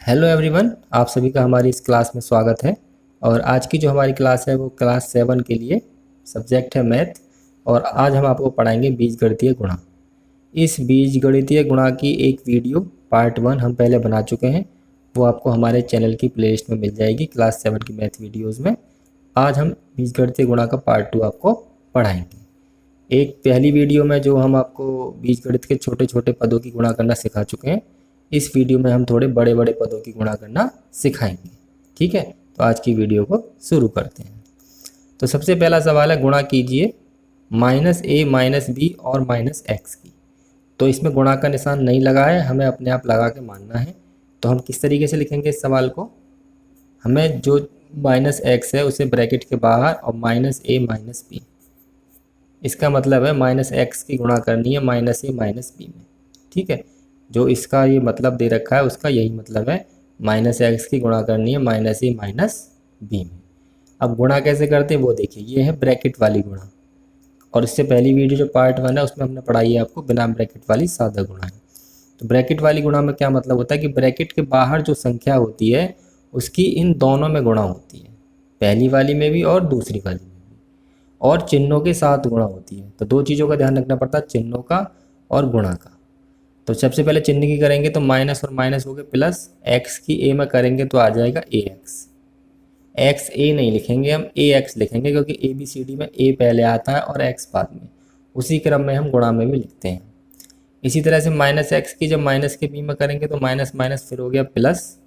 Hello everyone, आप सभी का हमारी इस क्लास में स्वागत है। और आज की जो हमारी क्लास है वो क्लास 7 के लिए सब्जेक्ट है मैथ। और आज हम आपको पढ़ाएंगे बीजगणितीय गुणा। इस बीजगणितीय गुणा की एक वीडियो पार्ट 1 हम पहले बना चुके हैं, वो आपको हमारे चैनल की प्लेलिस्ट में मिल जाएगी क्लास 7 की मैथ वीडियोज़ में। आज हम बीजगणितीय गुणा का पार्ट 2 आपको पढ़ाएंगे। एक पहली वीडियो में जो हम आपको बीजगणित के छोटे छोटे पदों की गुणा करना सिखा चुके हैं, इस वीडियो में हम थोड़े बड़े बड़े पदों की गुणा करना सिखाएंगे। ठीक है, तो आज की वीडियो को शुरू करते हैं। तो सबसे पहला सवाल है, गुणा कीजिए -a -b और -x की। तो इसमें गुणा का निशान नहीं लगा है, हमें अपने आप लगा के मानना है। तो हम किस तरीके से लिखेंगे इस सवाल को, हमें जो -x है उसे ब्रैकेट के बाहर और -a -b, इसका मतलब है -x की गुणा करनी है -a -b में। ठीक है, जो इसका ये मतलब दे रखा है उसका यही मतलब है, -x की गुणा करनी है -a -b में। अब गुणा कैसे करते हैं वो देखिए, ये है ब्रैकेट वाली गुणा। और इससे पहली वीडियो जो पार्ट 1 है उसमें हमने पढ़ाई है आपको बिना ब्रैकेट वाली सादा गुणा है। तो ब्रैकेट वाली गुणा में क्या मतलब होता है कि ब्रैकेट के बाहर जो संख्या होती है उसकी इन दोनों में गुणा होती है, पहली वाली में भी और दूसरी वाली में भी, और चिन्हों के साथ गुणा होती है। तो दो चीज़ों का ध्यान रखना पड़ता है, चिन्हों का और गुणा का। तो सबसे पहले चिन्ह की करेंगे तो माइनस और माइनस हो गए प्लस, एक्स की ए में करेंगे तो आ जाएगा ए एक्स। एक्स ए नहीं लिखेंगे, हम ए एक्स लिखेंगे, क्योंकि ए बी सी डी में ए पहले आता है और एक्स बाद में। उसी क्रम में हम गुणा में भी लिखते हैं। इसी तरह से -x की जब माइनस के बी में करेंगे तो माइनस माइनस फिर हो गया प्लस,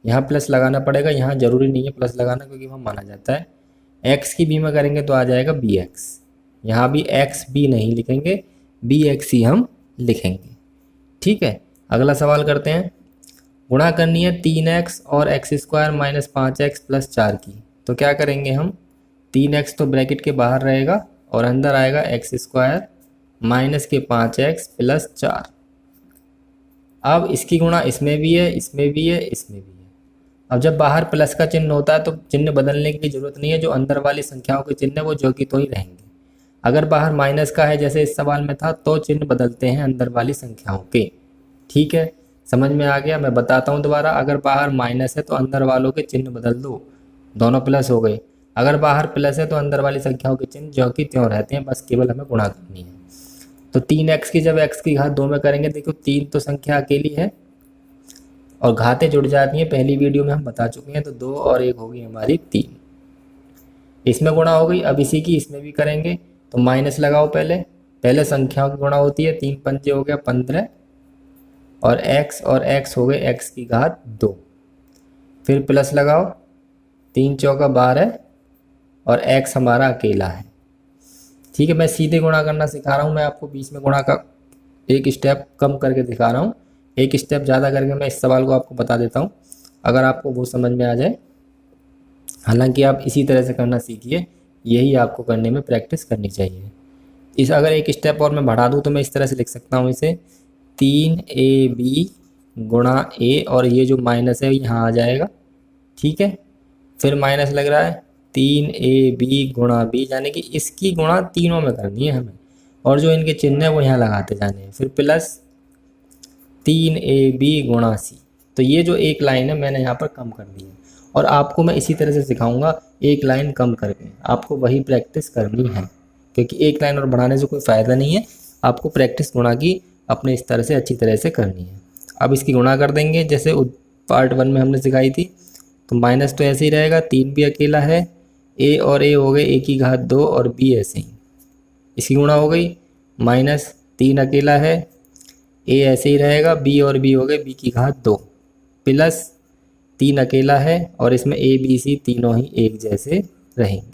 यहाँ प्लस लगाना पड़ेगा, यहाँ जरूरी नहीं है प्लस लगाना क्योंकि वहाँ माना जाता है। एक्स की बी में करेंगे तो आ जाएगा बी एक्स, यहाँ भी एक्स बी नहीं लिखेंगे, बी एक्स ही हम लिखेंगे। ठीक है, अगला सवाल करते हैं। गुणा करनी है 3x और x² -5x + 4 की। तो क्या करेंगे हम, 3x तो ब्रैकेट के बाहर रहेगा और अंदर आएगा x² माइनस के 5x + 4। अब इसकी गुणा इसमें भी है, इसमें भी है, इसमें भी है। अब जब बाहर प्लस का चिन्ह होता है तो चिन्ह बदलने की जरूरत नहीं है, जो अंदर वाली संख्याओं के चिन्ह है वो जो कि तो ही रहेंगे। अगर बाहर माइनस का है जैसे इस सवाल में था तो चिन्ह बदलते हैं अंदर वाली संख्याओं के। ठीक है, समझ में आ गया। मैं बताता हूँ दोबारा, अगर बाहर माइनस है तो अंदर वालों के चिन्ह बदल दो, दोनों प्लस हो गए। अगर बाहर प्लस है तो अंदर वाली संख्याओं के चिन्ह जो कि त्यों रहते हैं, बस केवल हमें गुणा करनी है। तो 3x की जब x की घात 2 में करेंगे, देखो 3 तो संख्या अकेली है और घातें जुड़ जाती हैं, पहली वीडियो में हम बता चुके हैं। तो 2 और 1 होगी हमारी 3, इसमें गुणा हो गई। अब इसी की इसमें भी करेंगे तो माइनस लगाओ, पहले संख्याओं की गुणा होती है, 3 पंजे हो गया 15 और x हो गए x की घात 2, फिर प्लस लगाओ, 3 चौका 12 और x हमारा अकेला है। ठीक है, मैं सीधे गुणा करना सिखा रहा हूँ, मैं आपको बीच में गुणा का एक स्टेप कम करके दिखा रहा हूँ, एक स्टेप ज़्यादा करके मैं इस सवाल को आपको बता देता हूँ, अगर आपको वो समझ में आ जाए। हालांकि आप इसी तरह से करना सीखिए, यही आपको करने में प्रैक्टिस करनी चाहिए। इस अगर एक स्टेप और मैं बढ़ा दूँ तो मैं इस तरह से लिख सकता हूँ इसे, 3ab गुणा a, और ये जो माइनस है यहाँ आ जाएगा। ठीक है, फिर माइनस लग रहा है 3ab गुणा b, यानी कि इसकी गुणा तीनों में करनी है हमें, और जो इनके चिन्ह है वो यहाँ लगाते जाने हैं। फिर प्लस 3ab गुणा c। तो ये जो एक लाइन है मैंने यहाँ पर कम कर दी है, और आपको मैं इसी तरह से सिखाऊंगा, एक लाइन कम करके आपको वही प्रैक्टिस करनी है, क्योंकि एक लाइन और बढ़ाने से कोई फ़ायदा नहीं है। आपको प्रैक्टिस गुणा की अपने इस तरह से अच्छी तरह से करनी है। अब इसकी गुणा कर देंगे जैसे पार्ट 1 में हमने सिखाई थी। तो माइनस तो ऐसे ही रहेगा, 3 भी अकेला है, a और a हो गए a की घात 2 और b ऐसे ही, इसकी गुणा हो गई। -3 अकेला है, a ऐसे ही रहेगा, b और b हो गए b की घात 2, प्लस 3 अकेला है और इसमें a b c तीनों ही एक जैसे रहेंगे।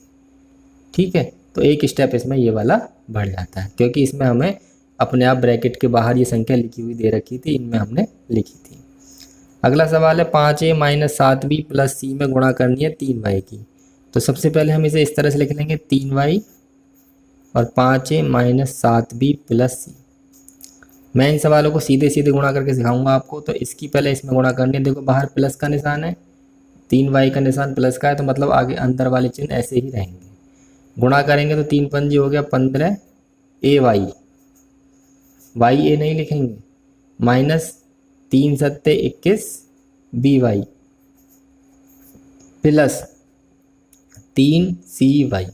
ठीक है, तो एक स्टेप इसमें ये वाला बढ़ जाता है, क्योंकि इसमें हमें अपने आप ब्रैकेट के बाहर ये संख्या लिखी हुई दे रखी थी, इनमें हमने लिखी थी। अगला सवाल है, 5a - 7b + c में गुणा करनी है 3y की। तो सबसे पहले हम इसे इस तरह से लिख लेंगे, 3y और 5a - 7b + c। मैं इन सवालों को सीधे सीधे गुणा करके सिखाऊंगा आपको। तो इसकी पहले इसमें गुणा करनी है, देखो बाहर प्लस का निशान है, 3y का निशान प्लस का है, तो मतलब आगे अंदर वाले चिन्ह ऐसे ही रहेंगे। गुणा करेंगे तो 3 पंजे हो गया 15 ay, y a नहीं लिखेंगे, -3 × 7 = 21 BY प्लस 3CY।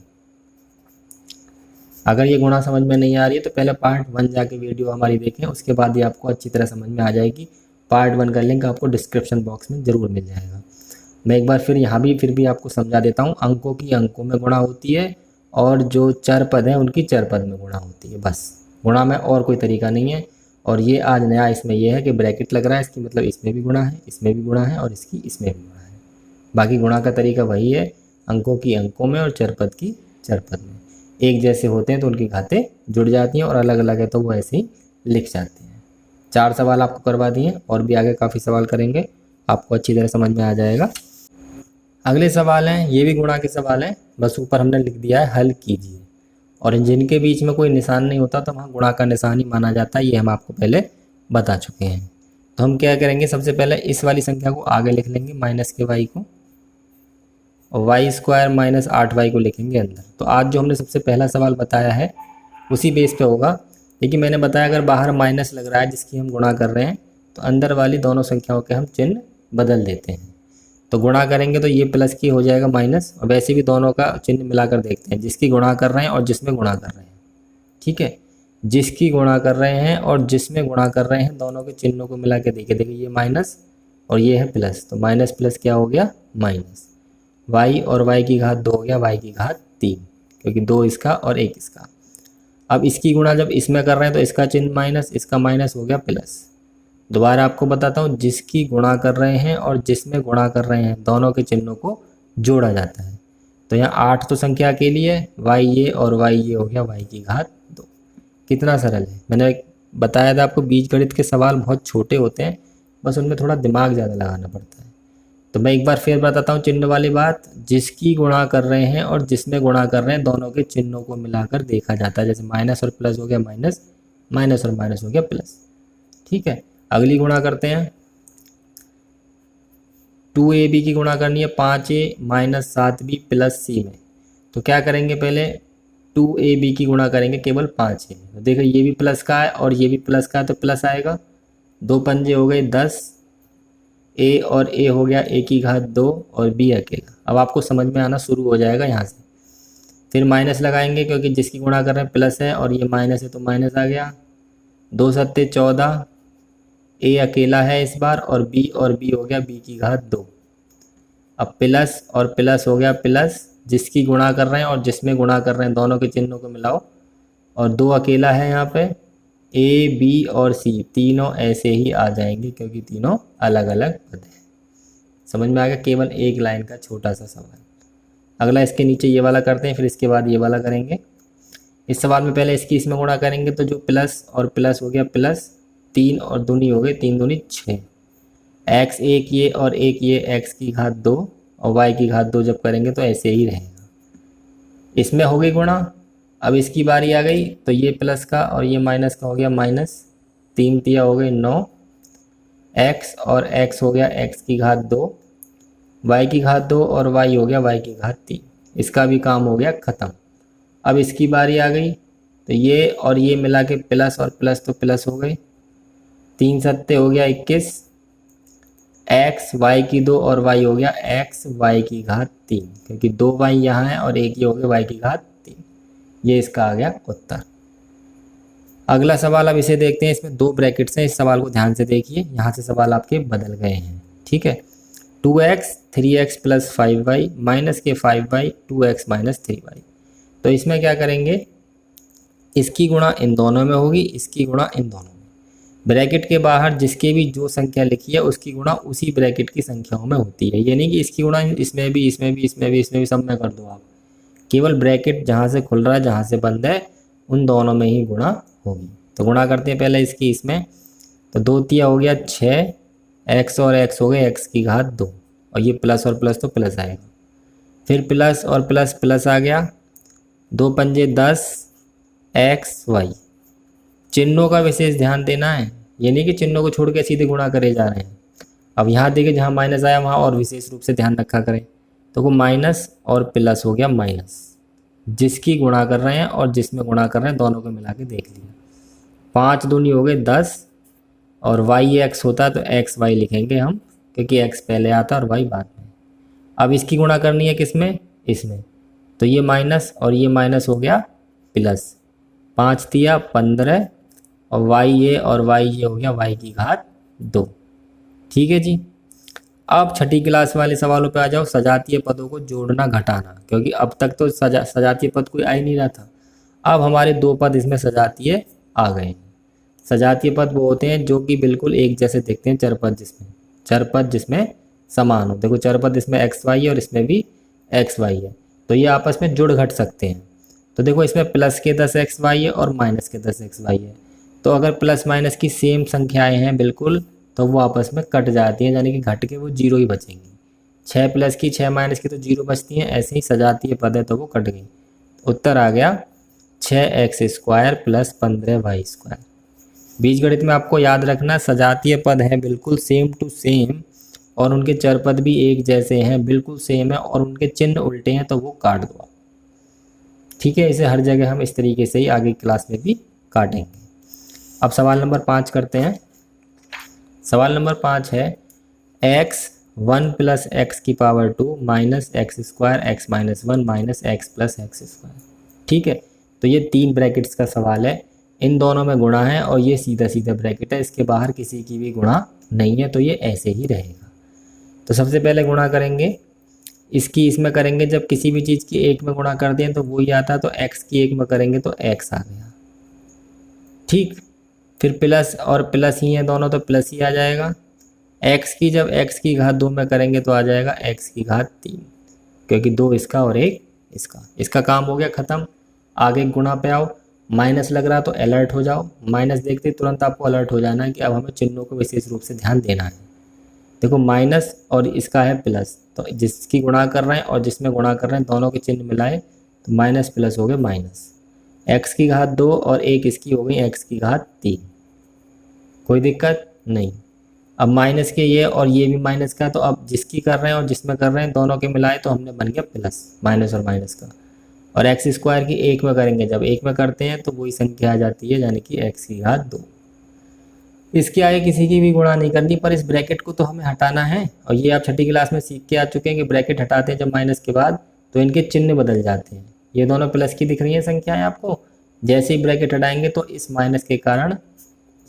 अगर ये गुणा समझ में नहीं आ रही है तो पहले पार्ट 1 जाके वीडियो हमारी देखें, उसके बाद ये आपको अच्छी तरह समझ में आ जाएगी। पार्ट 1 का लिंक आपको डिस्क्रिप्शन बॉक्स में ज़रूर मिल जाएगा। मैं एक बार फिर यहाँ भी फिर भी आपको समझा देता हूँ। अंकों की अंकों में गुणा होती है और जो चर पद है उनकी चर पद में गुणा होती है, बस। गुणा में और कोई तरीका नहीं है। और ये आज नया इसमें यह है कि ब्रैकेट लग रहा है, इसकी मतलब इसमें भी गुणा है, इसमें भी गुणा है और इसकी इसमें भी गुणा है। बाकी गुणा का तरीका वही है, अंकों की अंकों में और चरपद की चरपद में। एक जैसे होते हैं तो उनकी घातें जुड़ जाती हैं और अलग अलग है तो वो ऐसे ही लिख जाते हैं। 4 सवाल आपको करवा दिए और भी आगे काफ़ी सवाल करेंगे, आपको अच्छी तरह समझ में आ जाएगा। अगले सवाल हैं, ये भी गुणा के सवाल हैं, बस ऊपर हमने लिख दिया है हल कीजिए। और जिनके बीच में कोई निशान नहीं होता तो वहाँ गुणा का निशान ही माना जाता है, ये हम आपको पहले बता चुके हैं। तो हम क्या करेंगे, सबसे पहले इस वाली संख्या को आगे लिख लेंगे माइनस के वाई को, और y² माइनस 8y को लिखेंगे अंदर। तो आज जो हमने सबसे पहला सवाल बताया है उसी बेस पे होगा, लेकिन मैंने बताया अगर बाहर माइनस लग रहा है जिसकी हम गुणा कर रहे हैं तो अंदर वाली दोनों संख्याओं के हम चिन्ह बदल देते हैं। तो गुणा करेंगे तो ये प्लस की हो जाएगा माइनस, और वैसे भी दोनों का चिन्ह मिलाकर देखते हैं, जिसकी गुणा कर रहे हैं और जिसमें गुणा कर रहे हैं। ठीक है, जिसकी गुणा कर रहे हैं और जिसमें गुणा कर रहे हैं दोनों के चिन्हों को मिला के देखिए ये माइनस और ये है प्लस, तो माइनस प्लस क्या हो गया माइनस। y और y की घात 2 हो गया y की घात 3, क्योंकि 2 इसका और 1 इसका। अब इसकी गुणा जब इसमें कर रहे हैं तो इसका चिन्ह माइनस, इसका माइनस हो गया प्लस। दोबारा आपको बताता हूँ, जिसकी गुणा कर रहे हैं और जिसमें गुणा कर रहे हैं दोनों के चिन्हों को जोड़ा जाता है। तो यहाँ 8 तो संख्या के लिए y ये और y ये हो गया y की घात 2। कितना सरल है। मैंने बताया था आपको बीजगणित के सवाल बहुत छोटे होते हैं, बस उनमें थोड़ा दिमाग ज़्यादा लगाना पड़ता है। तो मैं एक बार फिर बताता हूँ चिन्ह वाली बात, जिसकी गुणा कर रहे हैं और जिसमें गुणा कर रहे हैं दोनों के चिन्हों को मिलाकर देखा जाता है। जैसे माइनस और प्लस हो गया माइनस, माइनस और माइनस हो गया प्लस। ठीक है, अगली गुणा करते हैं। 2ab की गुणा करनी है 5a minus 7b plus c में। तो क्या करेंगे, पहले 2ab की गुणा करेंगे केवल 5a। तो देखो ये भी प्लस का है और ये भी प्लस का है तो प्लस आएगा। 2 पंजे हो गए 10, a और a हो गया a की घात 2 और b अकेला। अब आपको समझ में आना शुरू हो जाएगा यहाँ से। फिर माइनस लगाएंगे क्योंकि जिसकी गुणा कर रहे हैं प्लस है और ये माइनस है तो माइनस आ गया। 2 सत्ते 14, a अकेला है इस बार और b हो गया b की घात 2। अब प्लस और प्लस हो गया प्लस, जिसकी गुणा कर रहे हैं और जिसमें गुणा कर रहे हैं दोनों के चिन्हों को मिलाओ, और 2 अकेला है यहाँ पे। a b और c तीनों ऐसे ही आ जाएंगे क्योंकि तीनों अलग अलग पद हैं। समझ में आ गया, केवल एक लाइन का छोटा सा सवाल। अगला इसके नीचे ये वाला करते हैं, फिर इसके बाद ये वाला करेंगे। इस सवाल में पहले इसकी इसमें गुणा करेंगे तो जो प्लस और प्लस हो गया प्लस, 3 और दूनी हो गए 3 दूनी 6, x एक ये और एक ये x की घात 2 और y की घात 2 जब करेंगे तो ऐसे ही रहेगा। इसमें हो गई गुणा। अब इसकी बारी आ गई तो ये प्लस का और ये माइनस का हो गया माइनस, 3 तिया हो गए 9, x और x हो गया x की घात 2, y की घात 2 और y हो गया y की घात 3। इसका भी काम हो गया ख़त्म। अब इसकी बारी आ गई तो ये और ये मिला के प्लस और प्लस तो प्लस हो गए। 3 सत्ते हो गया 21, x y की 2 और y हो गया x y की घात 3, क्योंकि 2 y यहाँ है और एक ये हो गया y की घात 3। ये इसका आ गया उत्तर। अगला सवाल अब इसे देखते हैं, इसमें 2 ब्रैकेट्स हैं, इस सवाल को ध्यान से देखिए, यहाँ से सवाल आपके बदल गए हैं। ठीक है, 2x 3x plus 5y minus के 5y 2x माइनस 3y। तो इसमें क्या करेंगे, इसकी गुणा इन दोनों में होगी, इसकी गुणा इन दोनों में। ब्रैकेट के बाहर जिसके भी जो संख्या लिखी है उसकी गुणा उसी ब्रैकेट की संख्याओं में होती है। ये नहीं कि इसकी गुणा इसमें भी इसमें भी इसमें भी इसमें भी सब में कर दो आप। केवल ब्रैकेट जहाँ से खुल रहा है जहाँ से बंद है उन दोनों में ही गुणा होगी। तो गुणा करते हैं पहले इसकी इसमें, तो 2 तिया हो गया 6, x और x हो गए x की घात 2 और ये प्लस और प्लस तो प्लस आएगा। फिर प्लस और प्लस प्लस आ गया, 2 पंजे 10, x y। चिन्हों का विशेष ध्यान देना है, ये नहीं कि चिन्हों को छोड़ के सीधे गुणा करे जा रहे हैं। अब यहाँ देखिए जहाँ माइनस आया वहाँ और विशेष रूप से ध्यान रखा करें। तो वो माइनस और प्लस हो गया माइनस, जिसकी गुणा कर रहे हैं और जिसमें गुणा कर रहे हैं दोनों को मिला के देख लिया। 5 दूनी हो गए 10 और y x होता तो x y लिखेंगे हम क्योंकि x पहले आता है और y बाद में। अब इसकी गुणा करनी है किसमें, इसमें, तो ये माइनस और ये माइनस हो गया प्लस, 5 तिया 15 और y ये और y ये हो गया y की घात 2। ठीक है जी। अब छठी क्लास वाले सवालों पे आ जाओ, सजातीय पदों को जोड़ना घटाना, क्योंकि अब तक तो सजातीय पद कोई आ ही नहीं रहा था। अब हमारे 2 पद इसमें सजातीय आ गए। सजातीय पद वो होते हैं जो कि बिल्कुल एक जैसे दिखते हैं, चरपद जिसमें समान हो। देखो चरपद इसमें एक्स वाई है और इसमें भी एक्स वाई है, तो ये आपस में जुड़ घट सकते हैं। तो देखो इसमें प्लस के 10 एक्स वाई है और माइनस के 10 एक्स वाई है, तो अगर प्लस माइनस की सेम संख्याएं हैं बिल्कुल, तो वो आपस में कट जाती हैं, यानी कि घट के वो जीरो ही बचेंगी। 6 प्लस की 6 माइनस की तो जीरो बचती हैं, ऐसे ही सजातीय पद है तो वो कट गई। उत्तर आ गया 6x² प्लस 15y²। बीजगणित में आपको याद रखना, सजातीय पद हैं बिल्कुल सेम टू सेम और उनके चरपद भी एक जैसे हैं, बिल्कुल सेम है और उनके चिन्ह उल्टे हैं तो वो काट दो। ठीक है, इसे हर जगह हम इस तरीके से ही आगे क्लास में भी काटेंगे। अब सवाल नंबर 5 करते हैं। सवाल नंबर 5 है x1 प्लस एक्स की power 2 minus x² x minus 1 minus x plus x²। ठीक है, तो ये 3 ब्रैकेट्स का सवाल है, इन दोनों में गुणा है और ये सीधा सीधा ब्रैकेट है, इसके बाहर किसी की भी गुणा नहीं है, तो ये ऐसे ही रहेगा। तो सबसे पहले गुणा करेंगे इसकी इसमें करेंगे, जब किसी भी चीज़ की एक में गुणा कर दें तो वही आता है, तो x की एक में करेंगे तो x आ गया। ठीक, फिर प्लस और प्लस ही है दोनों, तो प्लस ही आ जाएगा। x की जब x की घात 2 में करेंगे तो आ जाएगा x की घात 3, क्योंकि 2 इसका और 1 इसका। इसका काम हो गया ख़त्म। आगे गुणा पे आओ, माइनस लग रहा तो अलर्ट हो जाओ, माइनस देखते तुरंत आपको अलर्ट हो जाना है कि अब हमें चिन्हों को विशेष रूप से ध्यान देना है। देखो माइनस और इसका है प्लस, तो जिसकी गुणा कर रहे हैं और जिसमें गुणा कर रहे हैं दोनों के चिन्ह मिलाए तो माइनस प्लस हो गए माइनस। x की घात 2 और 1 इसकी हो गई x की घात 3, कोई दिक्कत नहीं। अब माइनस के ये और ये भी माइनस का, तो अब जिसकी कर रहे हैं और जिसमें कर रहे हैं दोनों के मिलाए तो हमने बन गया प्लस, माइनस और माइनस का। और x² की एक में करेंगे, जब एक में करते हैं तो वही संख्या आ जाती है, यानी कि x की घात 2। इसके आगे किसी की भी गुणा नहीं करनी, पर इस ब्रैकेट को तो हमें हटाना है, और ये आप छठी क्लास में सीख के आ चुके हैं कि ब्रैकेट हटाते हैं जब माइनस के बाद तो इनके चिन्ह बदल जाते हैं। ये दोनों प्लस की दिख रही हैं संख्याएं आपको, जैसे ही ब्रैकेट हटाएंगे तो इस माइनस के कारण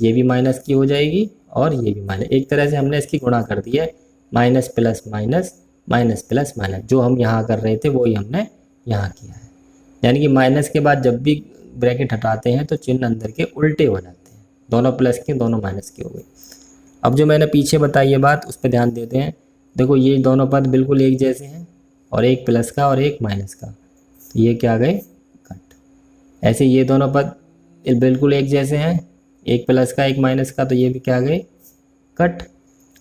ये भी माइनस की हो जाएगी और ये भी माइनस। एक तरह से हमने इसकी गुणा कर दी है, minus plus minus, minus plus minus, जो हम यहाँ कर रहे थे वही हमने यहाँ किया है। यानी कि माइनस के बाद जब भी ब्रैकेट हटाते हैं तो चिन्ह अंदर के उल्टे हो जाते हैं, दोनों प्लस के दोनों माइनस के हो गए। अब जो मैंने पीछे बताई ये बात उस पर ध्यान देते हैं। देखो ये दोनों पद बिल्कुल एक जैसे हैं, और एक प्लस का और एक माइनस का, तो ये क्या गए कट। ऐसे ये दोनों पद बिल्कुल एक जैसे हैं, एक प्लस का एक माइनस का, तो ये भी क्या गए कट।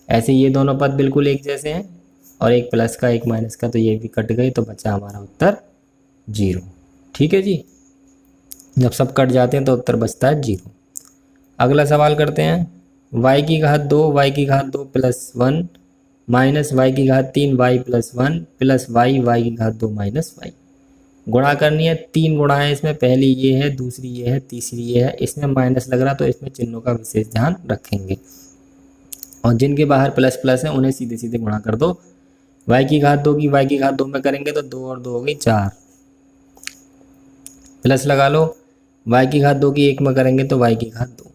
ऐसे ये दोनों पद बिल्कुल एक जैसे हैं और एक प्लस का एक माइनस का, तो ये भी कट गए, तो बचा हमारा उत्तर 0। ठीक है जी, जब सब कट जाते हैं तो उत्तर बचता है 0। अगला सवाल करते हैं, y की घात 2 y की घात 2 प्लस 1 माइनस y की घात 3 y प्लस 1 प्लस y की घात 2 माइनस y। गुणा करनी है, 3 गुणा है इसमें, पहली ये है, दूसरी ये है, तीसरी ये है। इसमें माइनस लग रहा तो इसमें चिन्हों का विशेष ध्यान रखेंगे, और जिनके बाहर प्लस प्लस है उन्हें सीधे सीधे गुणा कर दो। y की घात 2 की y की घात 2 में करेंगे तो 2 और 2 हो गई 4, प्लस लगा लो। y की घात 2 की 1 में करेंगे तो y की घात 2।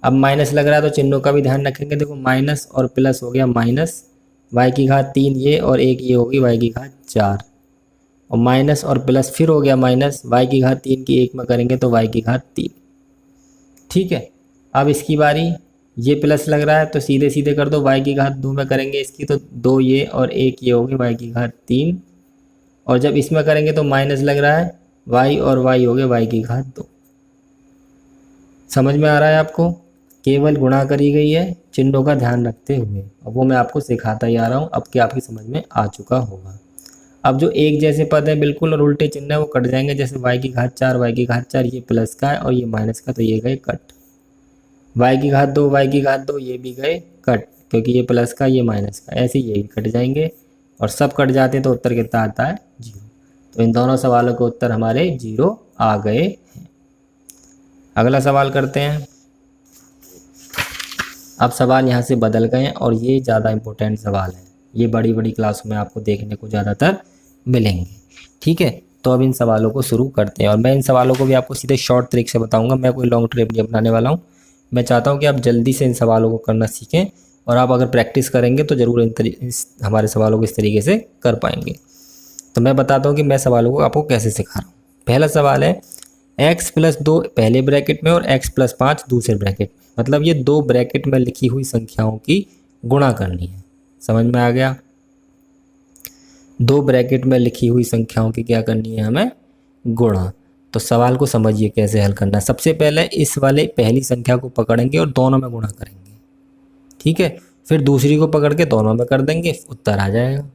अब माइनस लग रहा है तो चिन्हों का भी ध्यान रखेंगे। देखो माइनस और प्लस हो गया माइनस, y की घात 3 ये और एक ये होगी y की घात 4, और माइनस और प्लस फिर हो गया माइनस, y की घात 3 की 1 में करेंगे तो y की घात 3। ठीक है, अब इसकी बारी, ये प्लस लग रहा है तो सीधे सीधे कर दो, y की घात 2 में करेंगे इसकी तो 2 ये और एक ये होगी y की घात 3, और जब इसमें करेंगे तो माइनस लग रहा है, y और y हो गए y की घात 2। समझ में आ रहा है आपको? केवल गुणा करी गई है चिन्हों का ध्यान रखते हुए, और वो मैं आपको सिखाता ही आ रहा हूँ, अब कि आपकी समझ में आ चुका होगा। अब जो एक जैसे पद है बिल्कुल और उल्टे चिन्ह है वो कट जाएंगे, जैसे y की घात 4 y की घात 4, ये प्लस का है और ये माइनस का, तो ये गए कट। y की घात 2 y की घात 2, ये भी गए कट, क्योंकि ये प्लस का ये माइनस का, ऐसे ये भी कट जाएंगे, और सब कट जाते हैं तो उत्तर कितना आता है 0। तो इन दोनों सवालों के उत्तर हमारे 0 आ गए हैं। अगला सवाल करते हैं। अब सवाल यहाँ से बदल गए हैं और ये ज़्यादा इम्पोर्टेंट सवाल है, ये बड़ी बड़ी क्लासों में आपको देखने को ज़्यादातर मिलेंगे। ठीक है, तो अब इन सवालों को शुरू करते हैं और मैं इन सवालों को भी आपको सीधे शॉर्ट ट्रिक से बताऊंगा, मैं कोई लॉन्ग ट्रिक नहीं अपनाने वाला हूँ। मैं चाहता हूँ कि आप जल्दी से इन सवालों को करना सीखें और आप अगर प्रैक्टिस करेंगे तो ज़रूर हमारे सवालों को इस तरीके से कर पाएंगे। तो मैं बताता हूँ कि मैं सवालों को आपको कैसे सिखा रहा हूँ। पहला सवाल है x+2 पहले ब्रैकेट में और x+5 दूसरे ब्रैकेट में, मतलब ये दो ब्रैकेट में लिखी हुई संख्याओं की गुणा करनी है। समझ में आ गया? दो ब्रैकेट में लिखी हुई संख्याओं की क्या करनी है हमें? गुणा। तो सवाल को समझिए कैसे हल करना है। सबसे पहले इस वाले पहली संख्या को पकड़ेंगे और दोनों में गुणा करेंगे। ठीक है, फिर दूसरी को पकड़ के दोनों में कर देंगे, उत्तर आ जाएगा।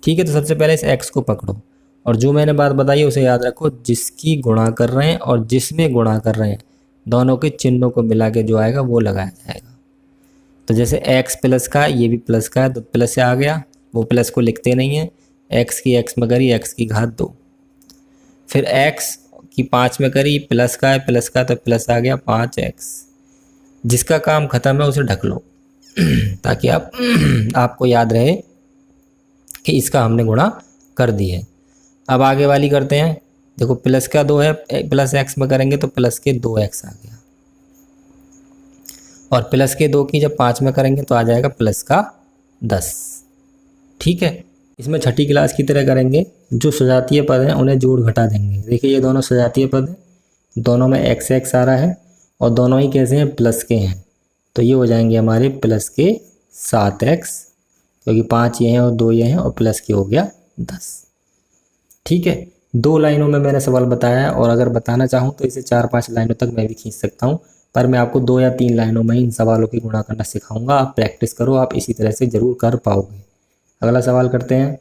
ठीक है, तो सबसे पहले इस x को पकड़ो और जो मैंने बात बताई है उसे याद रखो, जिसकी गुणा कर रहे हैं और जिसमें गुणा कर रहे हैं दोनों के चिन्हों को मिला के जो आएगा वो लगाया जाएगा। तो जैसे x प्लस का ये भी प्लस का है तो प्लस से आ गया, वो प्लस को लिखते नहीं है, x की x में करी x की घात 2, फिर x की 5 में करी प्लस का है, प्लस का तो प्लस आ गया 5x। जिसका काम खत्म है उसे ढक लो ताकि आपको याद रहे कि इसका हमने गुणा कर दी है। अब आगे वाली करते हैं। देखो प्लस का 2 है, प्लस x में करेंगे तो प्लस के 2x आ गया, और प्लस के 2 की जब 5 में करेंगे तो आ जाएगा प्लस का 10। ठीक है, इसमें छठी क्लास की तरह करेंगे, जो सजातीय पद हैं उन्हें जोड़ घटा देंगे। देखिए ये दोनों सजातीय पद हैं, दोनों में x आ रहा है और दोनों ही कैसे हैं? प्लस के हैं, तो ये हो जाएंगे हमारे प्लस के 7x, क्योंकि 5 ये हैं और 2 ये हैं और प्लस के हो गया 10। ठीक है, 2 लाइनों में मैंने सवाल बताया है और अगर बताना चाहूँ तो इसे 4-5 लाइनों तक मैं भी खींच सकता हूँ, पर मैं आपको 2 या 3 लाइनों में इन सवालों की गुणा करना सिखाऊंगा। आप प्रैक्टिस करो, आप इसी तरह से ज़रूर कर पाओगे। अगला सवाल करते हैं।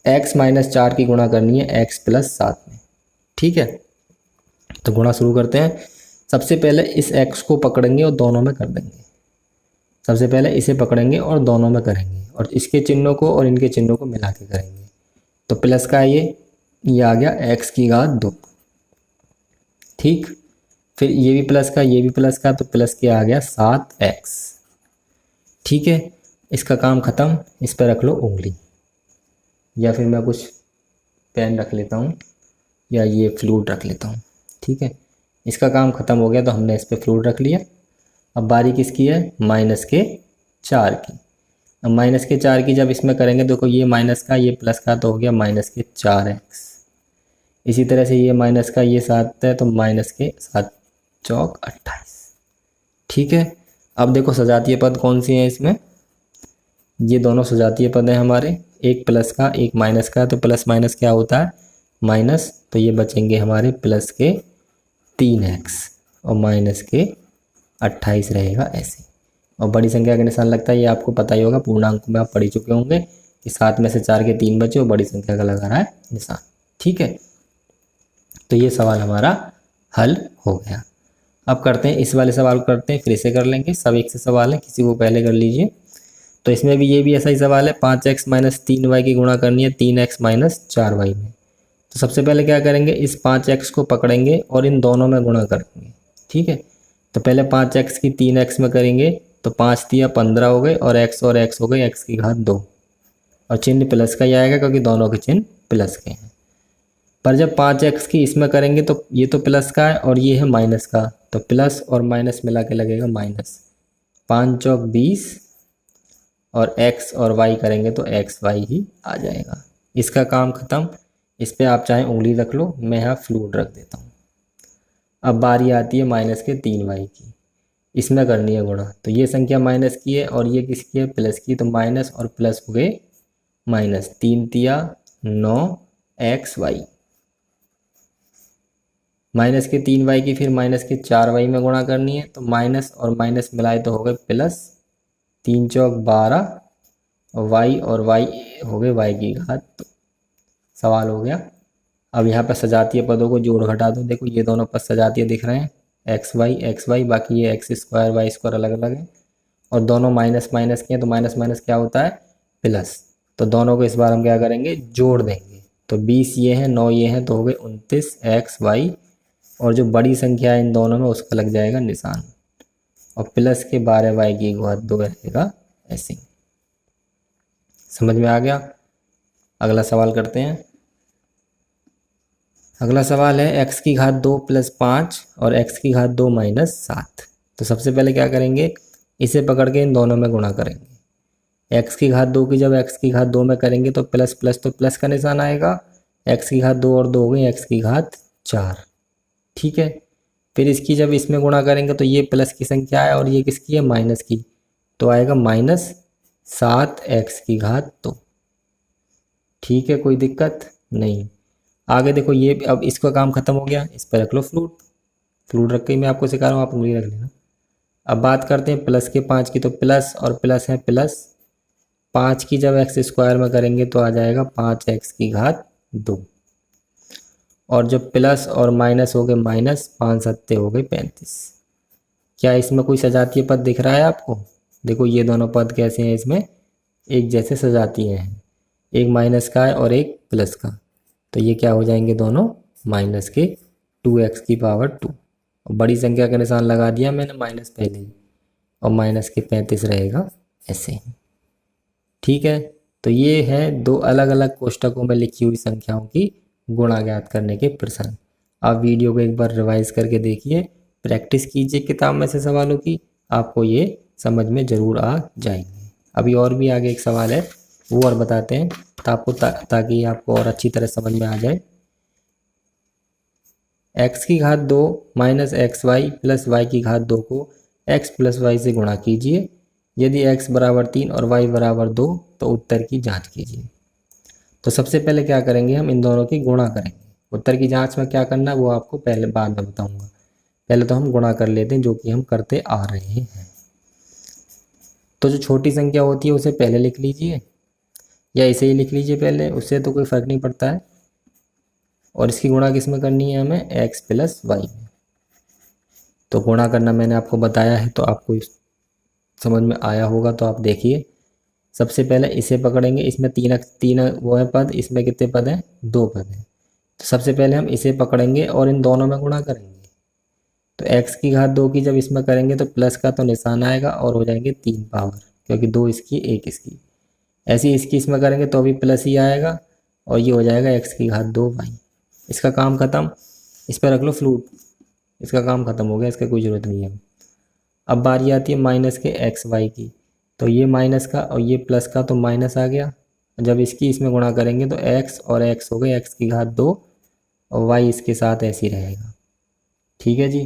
x-4 की गुणा करनी है x+7 में। ठीक है, तो गुणा शुरू करते हैं। सबसे पहले इस x को पकड़ेंगे और दोनों में कर देंगे। सबसे पहले इसे पकड़ेंगे और दोनों में करेंगे और इसके चिन्हों को और इनके चिन्हों को मिला के करेंगे। तो प्लस का ये आ गया x की घात 2। ठीक, फिर ये भी प्लस का, ये भी प्लस का, तो प्लस के आ गया 7x। ठीक है, इसका काम ख़त्म। इस पर रख लो उंगली, या फिर मैं कुछ पेन रख लेता हूँ या ये फ्लूट रख लेता हूँ। ठीक है, इसका काम ख़त्म हो गया तो हमने इस पर फ्लूट रख लिया। अब बारी किसकी है? -4 की। अब -4 की जब इसमें करेंगे, देखो ये माइनस का ये प्लस का तो हो गया -4x। इसी तरह से ये माइनस का ये 7 है तो -7 चौक 28। ठीक है, अब देखो सजातीय पद कौन सी हैं इसमें? ये दोनों सजातीय पद हैं हमारे, एक प्लस का एक माइनस का, तो प्लस माइनस क्या होता है? माइनस, तो ये बचेंगे हमारे प्लस के 3x और माइनस के 28 रहेगा ऐसे। और बड़ी संख्या का निशान लगता है, ये आपको पता ही होगा, पूर्णांक में आप पढ़ चुके होंगे कि 7 में से 4 के 3 बचे और बड़ी संख्या का लगा रहा है निशान। ठीक है, तो ये सवाल हमारा हल हो गया। अब करते हैं इस वाले सवाल को, करते हैं फिर से कर लेंगे, सब एक से सवाल है, किसी को पहले कर लीजिए। तो इसमें भी ये भी ऐसा ही सवाल है, 5x - 3y की गुणा करनी है 3x - 4y में। तो सबसे पहले क्या करेंगे? इस 5x को पकड़ेंगे और इन दोनों में गुणा करेंगे। ठीक है, तो पहले 5x की 3x में करेंगे तो 5 तिया 15 हो गए और x हो गई x की घात 2, और चिन्ह प्लस का ही आएगा क्योंकि दोनों के चिन्ह प्लस के हैं। पर जब 5x की इसमें करेंगे तो ये तो प्लस का है और ये है माइनस का, तो प्लस और माइनस मिला के लगेगा माइनस। 5 चौक 20 और x और y करेंगे तो xy ही आ जाएगा। इसका काम ख़त्म। इस पर आप चाहे उंगली रख लो, मैं यहाँ फ्लूट रख देता हूँ। अब बारी आती है -3y की, इसमें करनी है गुणा। तो ये संख्या माइनस की है और ये किसकी है? प्लस की, तो माइनस और प्लस हो गए माइनस। 3 तिया 9xy, माइनस के 3y की फिर माइनस के 4y में गुणा करनी है, तो माइनस और माइनस मिलाए तो हो गए प्लस। 3 चौक 12 और y हो गए y की घात 2। सवाल हो गया। अब यहाँ पर सजातीय पदों को जोड़ घटा दो। देखो ये दोनों पद सजातीय दिख रहे हैं, xy, बाकी ये x² y² अलग अलग है और दोनों माइनस माइनस के हैं, तो माइनस माइनस क्या होता है? प्लस। तो दोनों को इस बार हम क्या करेंगे? जोड़ देंगे। तो 20 ये हैं, 9 ये हैं, तो हो गए 29xy, और जो बड़ी संख्या है इन दोनों में उसका लग जाएगा निशान। और प्लस के 12y की घात 2 रहेगा ऐसे। समझ में आ गया? अगला सवाल करते हैं। अगला सवाल है x की घात 2 प्लस 5 और x की घात 2 माइनस 7। तो सबसे पहले क्या करेंगे, इसे पकड़ के इन दोनों में गुणा करेंगे। x की घात 2 की जब x की घात 2 में करेंगे तो प्लस प्लस तो प्लस का निशान आएगा, x की घात 2 और 2 हो गई x की घात 4। ठीक है, फिर इसकी जब इसमें गुणा करेंगे तो ये प्लस की संख्या है और ये किसकी है, माइनस की, तो आएगा माइनस 7x की घात 2। ठीक है, कोई दिक्कत नहीं। आगे देखो, ये अब इसका काम खत्म हो गया, इस पर रख लो फ्लूट। फ्लूट रख के मैं आपको सिखा रहा हूँ, आप उंगली रख लेना। अब बात करते हैं प्लस के 5 की, तो प्लस और प्लस है प्लस, 5 की जब x स्क्वायर में करेंगे तो आ जाएगा 5x की घात 2। और जब प्लस और माइनस हो गए माइनस, 5 सत्ते हो गए 35। क्या इसमें कोई सजातीय पद दिख रहा है आपको? देखो ये दोनों पद कैसे हैं, इसमें एक जैसे सजातीय हैं, एक माइनस का है और एक प्लस का। तो ये क्या हो जाएंगे, दोनों माइनस के 2x की पावर 2। और बड़ी संख्या का निशान लगा दिया मैंने माइनस पहले ही, और माइनस के 35 रहेगा ऐसे। ठीक है, तो ये है दो अलग अलग कोष्टकों में लिखी हुई संख्याओं की गुणा ज्ञात करने के प्रश्न। आप वीडियो को एक बार रिवाइज करके देखिए, प्रैक्टिस कीजिए किताब में से सवालों की, आपको ये समझ में ज़रूर आ जाएंगे। अभी और भी आगे एक सवाल है, वो और बताते हैं ताकि आपको और अच्छी तरह समझ में आ जाए। x की घात 2 minus x y plus y की घात 2 को x प्लस वाई से गुणा कीजिए। यदि x बराबर 3 और y बराबर 2 तो उत्तर की जांच कीजिए। तो सबसे पहले क्या करेंगे, हम इन दोनों की गुणा करेंगे। उत्तर की जांच में क्या करना है वो आपको पहले बाद में बताऊंगा। पहले तो हम गुणा कर लेते हैं, जो कि हम करते आ रहे हैं। तो जो छोटी संख्या होती है उसे पहले लिख लीजिए, या इसे ही लिख लीजिए पहले, उससे तो कोई फर्क नहीं पड़ता है। और इसकी गुणा किस में करनी है हमें, x प्लस वाई में। तो गुणा करना मैंने आपको बताया है, तो आपको समझ में आया होगा। तो आप देखिए, सबसे पहले इसे पकड़ेंगे, इसमें तीन वो है पद, इसमें कितने पद हैं, 2 पद हैं। तो सबसे पहले हम इसे पकड़ेंगे और इन दोनों में गुणा करेंगे। तो x की घात 2 की जब इसमें करेंगे तो प्लस का तो निशान आएगा और हो जाएंगे 3 पावर, क्योंकि 2 इसकी 1 इसकी। ऐसे ही इसकी इसमें करेंगे तो अभी प्लस ही आएगा और ये हो जाएगा x की घात 2 वाई। इसका काम खत्म, इस पर रख लो फ्लूट, इसका काम खत्म हो गया, इसका कोई ज़रूरत नहीं है। अब बारी आती है माइनस के एक्स वाई की, तो ये माइनस का और ये प्लस का तो माइनस आ गया। जब इसकी इसमें गुणा करेंगे तो x और x हो गए x की घात 2 और y इसके साथ ऐसे ही रहेगा। ठीक है जी,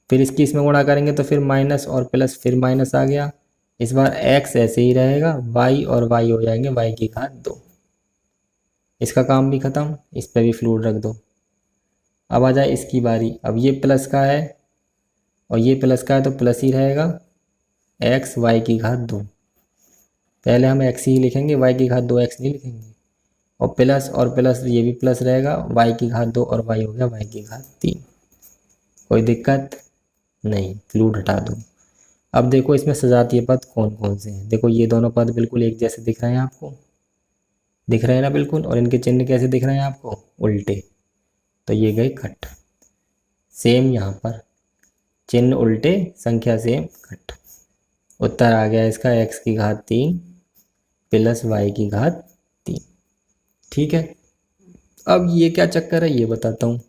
फिर इसकी इसमें गुणा करेंगे तो फिर माइनस और प्लस फिर माइनस आ गया। इस बार x ऐसे ही रहेगा, y और y हो जाएंगे y की घात 2। इसका काम भी खत्म, इस पर भी फ्लूट रख दो। अब आ जाए इसकी बारी। अब ये प्लस का है और ये प्लस का है तो प्लस ही रहेगा, x y की घात 2। पहले हम x ही लिखेंगे, y की घात 2x नहीं लिखेंगे। और प्लस ये भी प्लस रहेगा, y की घात 2 और y हो गया y की घात 3। कोई दिक्कत नहीं, फ्लूट हटा दो। अब देखो इसमें सजातीय पद कौन कौन से हैं। देखो ये दोनों पद बिल्कुल एक जैसे दिख रहे हैं आपको, दिख रहे हैं ना बिल्कुल, और इनके चिन्ह कैसे दिख रहे हैं आपको, उल्टे। तो ये गए कट, सेम यहाँ पर चिन्ह उल्टे, संख्या सेम, कट। उत्तर आ गया इसका x की घात 3 प्लस y की घात 3। ठीक है, अब ये क्या चक्कर है ये बताता हूँ।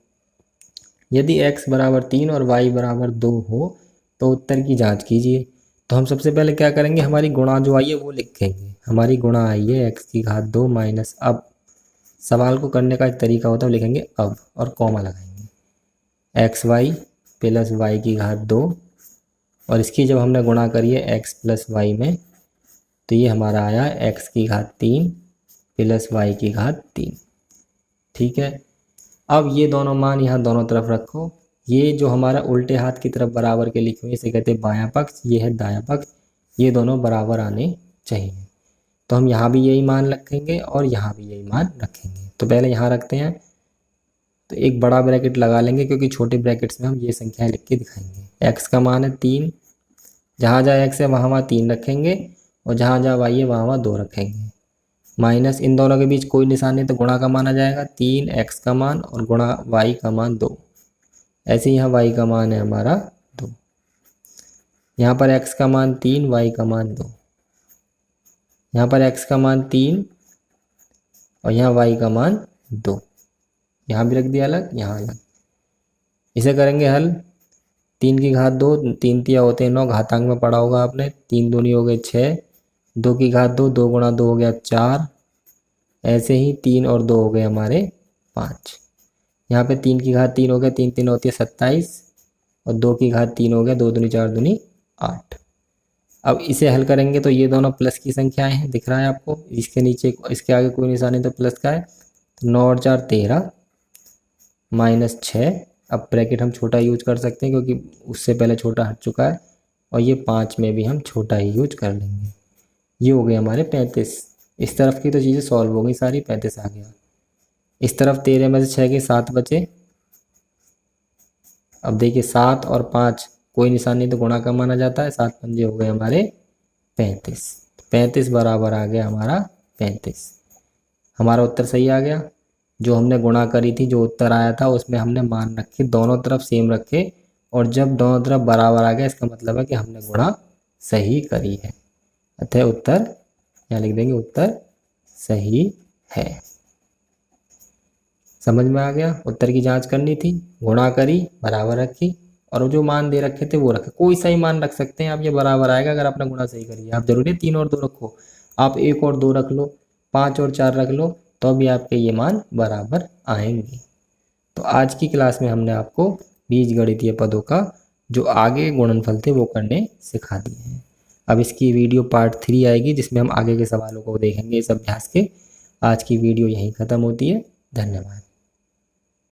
यदि x बराबर 3 और y बराबर 2 हो तो उत्तर की जांच कीजिए। तो हम सबसे पहले क्या करेंगे, हमारी गुणा जो आई है वो लिखेंगे। हमारी गुणा आई है x की घात 2 माइनस, अब सवाल को करने का एक तरीका होता है, लिखेंगे अब और कॉमा लगाएंगे, एक्स वाई प्लस वाई की घात 2, और इसकी जब हमने गुणा करी है x प्लस वाई में तो ये हमारा आया x की घात 3 प्लस वाई की घात 3। ठीक है, अब ये दोनों मान यहाँ दोनों तरफ रखो। ये जो हमारा उल्टे हाथ की तरफ बराबर के लिखे हुए इसे कहते हैं बायां पक्ष, ये है दायां पक्ष, ये दोनों बराबर आने चाहिए। तो हम यहाँ भी यही मान रखेंगे और यहाँ भी यही मान रखेंगे। तो पहले यहाँ रखते हैं, तो एक बड़ा ब्रैकेट लगा लेंगे क्योंकि छोटे ब्रैकेट्स में हम ये संख्याएं लिख के दिखाएंगे। x का मान है 3, जहाँ जहाँ x है वहाँ 3 रखेंगे, और जहाँ जहाँ y है वहाँ 2 रखेंगे। माइनस इन दोनों के बीच कोई निशान नहीं तो गुणा का मान आ जाएगा 3x का मान और गुणा y का मान 2। ऐसे ही यहाँ y का मान है हमारा 2। यहाँ पर x का मान 3, y का मान 2। यहाँ पर x का मान 3 और यहाँ y का मान 2। यहाँ भी रख दिया अलग, यहाँ अलग। इसे करेंगे हल। 3 की घात 2, 3 तिया होते हैं 9, घातांक में पढ़ा होगा आपने। 3 दूनी हो गए 6, 2 की घात 2, 2 गुणा 2 हो गया 4। ऐसे ही 3 और 2 हो गए हमारे 5। यहाँ पे 3 की घात 3 हो गया, 3 3 होती है 27 और 2 की घात 3 हो गया, 2 दूनी 4 दूनी 8। अब इसे हल करेंगे तो ये दोनों प्लस की संख्याएं हैं, दिख रहा है आपको। इसके नीचे इसके आगे कोई निशान नहीं तो प्लस का है। तो 9 और 4 13 माइनस 6। अब ब्रैकेट हम छोटा यूज कर सकते हैं क्योंकि उससे पहले छोटा हट चुका है, और ये 5 में भी हम छोटा ही यूज कर लेंगे। ये हो गए हमारे 35। इस तरफ की तो चीज़ें सॉल्व हो गई सारी, 35 आ गया। इस तरफ 13 में से 6 के 7 बचे। अब देखिए 7 और 5 कोई निशान नहीं तो गुणा का माना जाता है। 7 पंजे हो गए हमारे 35। 35 बराबर आ गया हमारा 35। हमारा उत्तर सही आ गया। जो हमने गुणा करी थी, जो उत्तर आया था उसमें हमने मान रखे, दोनों तरफ सेम रखे, और जब दोनों तरफ बराबर आ गया इसका मतलब है कि हमने गुणा सही करी है। अतः उत्तर यहाँ लिख देंगे, उत्तर सही है। समझ में आ गया। उत्तर की जांच करनी थी, गुणा करी, बराबर रखी, और जो मान दे रखे थे वो रखे। कोई सही मान रख सकते हैं आप, ये बराबर आएगा अगर आपने गुणा सही करी है। आप जरूरी 3 और 2 रखो, आप 1 और 2 रख लो, 5 और 4 रख लो, तो भी आपके ये मान बराबर आएंगे। तो आज की क्लास में हमने आपको बीजगणितीय पदों का जो आगे गुणनफल थे वो करने सिखा दिए हैं। अब इसकी वीडियो पार्ट 3 आएगी जिसमें हम आगे के सवालों को देखेंगे इस अभ्यास के। आज की वीडियो यहीं ख़त्म होती है। धन्यवाद।